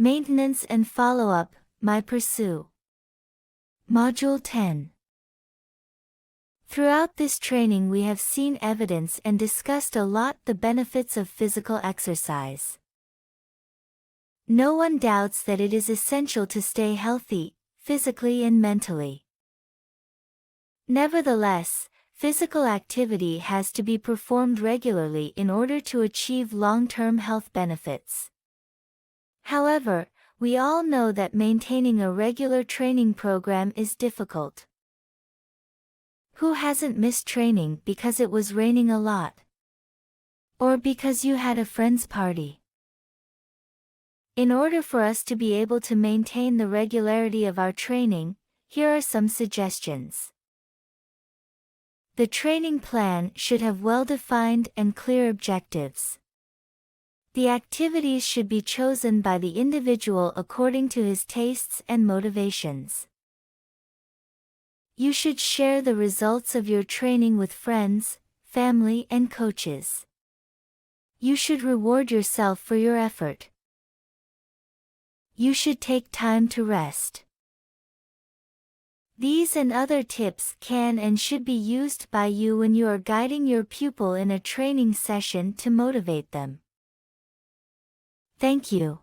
Maintenance and follow-up, my pursue. Module 10. Throughout this training we have seen evidence and discussed a lot the benefits of physical exercise. No one doubts that it is essential to stay healthy, physically and mentally. Nevertheless, physical activity has to be performed regularly in order to achieve long-term health benefits. However, we all know that maintaining a regular training program is difficult. Who hasn't missed training because it was raining a lot? Or because you had a friend's party? In order for us to be able to maintain the regularity of our training, here are some suggestions. The training plan should have well-defined and clear objectives. The activities should be chosen by the individual according to his tastes and motivations. You should share the results of your training with friends, family and coaches. You should reward yourself for your effort. You should take time to rest. These and other tips can and should be used by you when you are guiding your pupil in a training session to motivate them. Thank you.